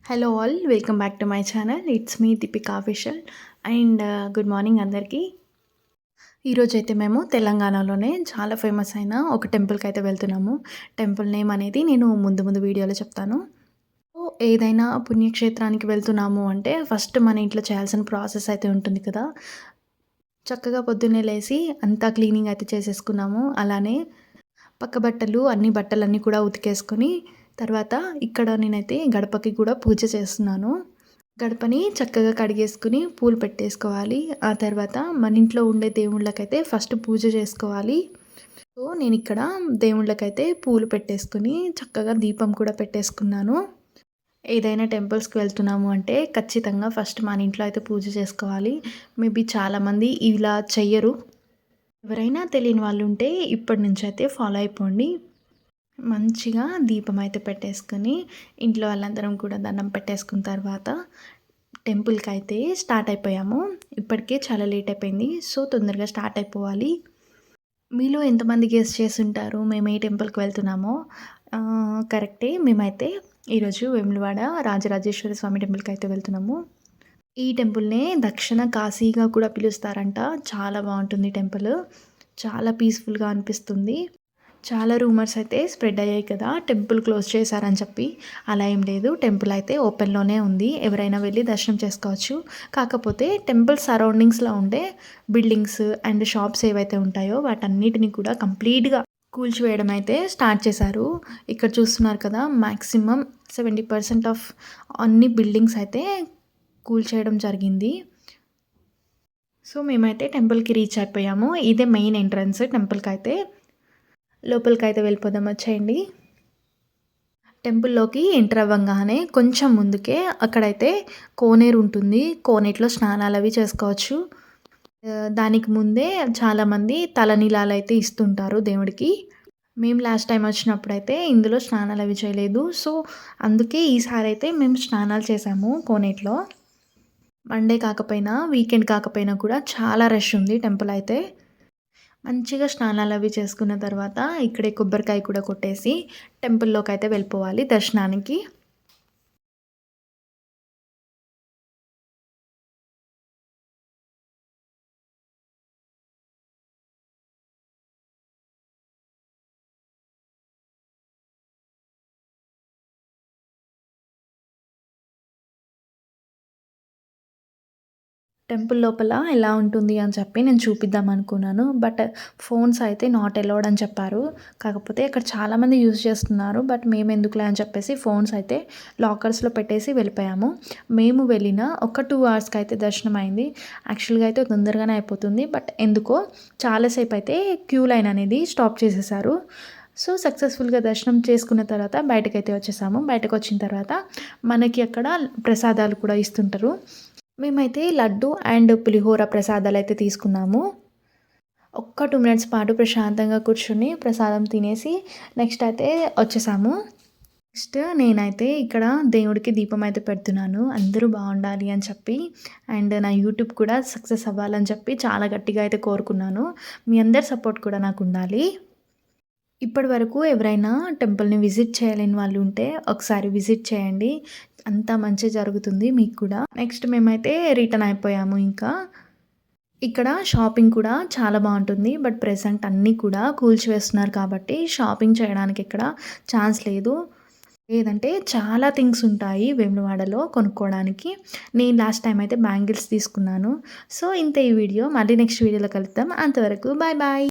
Hello all, welcome back to my channel. It's me Deepika official and good morning అందరికీ. ఈరోజైతే మేము తెలంగాణలోనే చాలా ఫేమస్ అయిన ఒక టెంపుల్కి అయితే వెళ్తున్నాము. టెంపుల్ నేమ్ అనేది నేను ముందు వీడియోలో చెప్తాను. ఏదైనా పుణ్యక్షేత్రానికి వెళ్తున్నాము అంటే ఫస్ట్ మన ఇంట్లో చేయాల్సిన ప్రాసెస్ అయితే ఉంటుంది కదా. చక్కగా పొద్దున్నే లేసి అంతా క్లీనింగ్ అయితే చేసేసుకున్నాము. అలానే పక్క బట్టలు అన్ని బట్టలన్నీ కూడా ఉతికేసుకొని తర్వాత ఇక్కడ నేనైతే గడపకి కూడా పూజ చేస్తున్నాను. గడపని చక్కగా కడిగేసుకుని పూలు పెట్టేసుకోవాలి. ఆ తర్వాత మన ఇంట్లో ఉండే దేవుళ్ళకైతే ఫస్ట్ పూజ చేసుకోవాలి. సో నేను ఇక్కడ దేవుళ్ళకైతే పూలు పెట్టేసుకుని చక్కగా దీపం కూడా పెట్టేసుకున్నాను. ఏదైనా టెంపుల్స్కి వెళ్తున్నాము అంటే ఖచ్చితంగా ఫస్ట్ మన ఇంట్లో అయితే పూజ చేసుకోవాలి. మేబీ చాలామంది ఇలా చెయ్యరు. ఎవరైనా తెలియని వాళ్ళు ఉంటే ఇప్పటి నుంచి అయితే ఫాలో అయిపోండి. మంచిగా దీపం అయితే పెట్టేసుకొని ఇంట్లో వాళ్ళందరం కూడా దండం పెట్టేసుకున్న తర్వాత టెంపుల్కి అయితే స్టార్ట్ అయిపోయాము. ఇప్పటికే చాలా లేట్ అయిపోయింది. సో తొందరగా స్టార్ట్ అయిపోవాలి. మీలో ఎంతమంది గెస్ చేసి ఉంటారు మేము ఏ టెంపుల్కి వెళ్తున్నామో? కరెక్టే. మేమైతే ఈరోజు వేములవాడ రాజరాజేశ్వర స్వామి టెంపుల్కి అయితే వెళ్తున్నాము. ఈ టెంపుల్నే దక్షిణ కాశీగా కూడా పిలుస్తారంట. చాలా బాగుంటుంది టెంపుల్. చాలా పీస్ఫుల్గా అనిపిస్తుంది. చాలా రూమర్స్ అయితే స్ప్రెడ్ అయ్యాయి కదా, టెంపుల్ క్లోజ్ చేశారని చెప్పి. అలా ఏం లేదు, టెంపుల్ అయితే ఓపెన్లోనే ఉంది. ఎవరైనా వెళ్ళి దర్శనం చేసుకోవచ్చు. కాకపోతే టెంపుల్ సరౌండింగ్స్లో ఉండే బిల్డింగ్స్ అండ్ షాప్స్ ఏవైతే ఉంటాయో వాటన్నిటిని కూడా కంప్లీట్గా కూల్చివేయడం అయితే స్టార్ట్ చేశారు. ఇక్కడ చూస్తున్నారు కదా, మ్యాక్సిమం 70% ఆఫ్ అన్ని బిల్డింగ్స్ అయితే కూల్చేయడం జరిగింది. సో మేమైతే టెంపుల్కి రీచ్ అయిపోయాము. ఇదే మెయిన్ ఎంట్రన్స్ టెంపుల్కి అయితే. లోపలికి అయితే వెళ్ళిపోదాం, వచ్చేయండి. టెంపుల్లోకి ఎంటర్ అవ్వగానే కొంచెం ముందుకే అక్కడైతే కోనేరు ఉంటుంది. కోనేటిలో స్నానాలు అవి చేసుకోవచ్చు. దానికి ముందే చాలామంది తలనీలాలు అయితే ఇస్తుంటారు దేవుడికి. మేము లాస్ట్ టైం వచ్చినప్పుడైతే ఇందులో స్నానాలు అవి చేయలేదు. సో అందుకే ఈసారి అయితే మేము స్నానాలు చేసాము కోనేటిలో. మండే కాకపోయినా వీకెండ్ కాకపోయినా కూడా చాలా రష్ ఉంది టెంపుల్ అయితే. మంచిగా స్నానాలు అవి చేసుకున్న తర్వాత ఇక్కడే కొబ్బరికాయ కూడా కొట్టేసి టెంపుల్లోకి అయితే వెళ్ళిపోవాలి దర్శనానికి. టెంపుల్ లోపల ఎలా ఉంటుంది అని చెప్పి నేను చూపిద్దాం అనుకున్నాను. బట్ ఫోన్స్ అయితే నాట్ అలౌడ్ అని చెప్పారు. కాకపోతే ఇక్కడ చాలామంది యూజ్ చేస్తున్నారు. బట్ మేము ఎందుకులే అని చెప్పేసి ఫోన్స్ అయితే లాకర్స్లో పెట్టేసి వెళ్ళిపోయాము. మేము వెళ్ళిన ఒక 2 అవర్స్కి అయితే దర్శనం అయింది. యాక్చువల్గా అయితే తొందరగానే అయిపోతుంది. బట్ ఎందుకో చాలాసేపు అయితే క్యూ లైన్ అనేది స్టాప్ చేసేసారు. సో సక్సెస్ఫుల్గా దర్శనం చేసుకున్న తర్వాత బయటకైతే వచ్చేసాము. బయటకు వచ్చిన తర్వాత మనకి అక్కడ ప్రసాదాలు కూడా ఇస్తుంటారు. మేమైతే లడ్డు అండ్ పులిహోర ప్రసాదాలు అయితే తీసుకున్నాము. ఒక్క 2 మినిట్స్ పాటు ప్రశాంతంగా కూర్చొని ప్రసాదం తినేసి నెక్స్ట్ అయితే వచ్చేసాము. నెక్స్ట్ నేనైతే ఇక్కడ దేవుడికి దీపం అయితే పెడుతున్నాను. అందరూ బాగుండాలి అని చెప్పి అండ్ నా యూట్యూబ్ కూడా సక్సెస్ అవ్వాలని చెప్పి చాలా గట్టిగా అయితే కోరుకున్నాను. మీ అందరి సపోర్ట్ కూడా నాకు ఉండాలి. ఇప్పటి వరకు ఎవరైనా టెంపుల్ని విజిట్ చేయలేని వాళ్ళు ఉంటే ఒకసారి విజిట్ చేయండి. అంతా మంచి జరుగుతుంది మీకు కూడా. నెక్స్ట్ మేమైతే రిటర్న్ అయిపోయాము. ఇంకా ఇక్కడ షాపింగ్ కూడా చాలా బాగుంటుంది. బట్ ప్రెసెంట్ అన్నీ కూడా కూల్చివేస్తున్నారు కాబట్టి షాపింగ్ చేయడానికి ఇక్కడ ఛాన్స్ లేదు. లేదంటే చాలా థింగ్స్ ఉంటాయి వేములవాడలో కొనుక్కోవడానికి. నేను లాస్ట్ టైం అయితే బ్యాంగిల్స్ తీసుకున్నాను. సో ఇంత ఈ వీడియో. మళ్ళీ నెక్స్ట్ వీడియోలో కలుద్దాం. అంతవరకు బాయ్ బాయ్.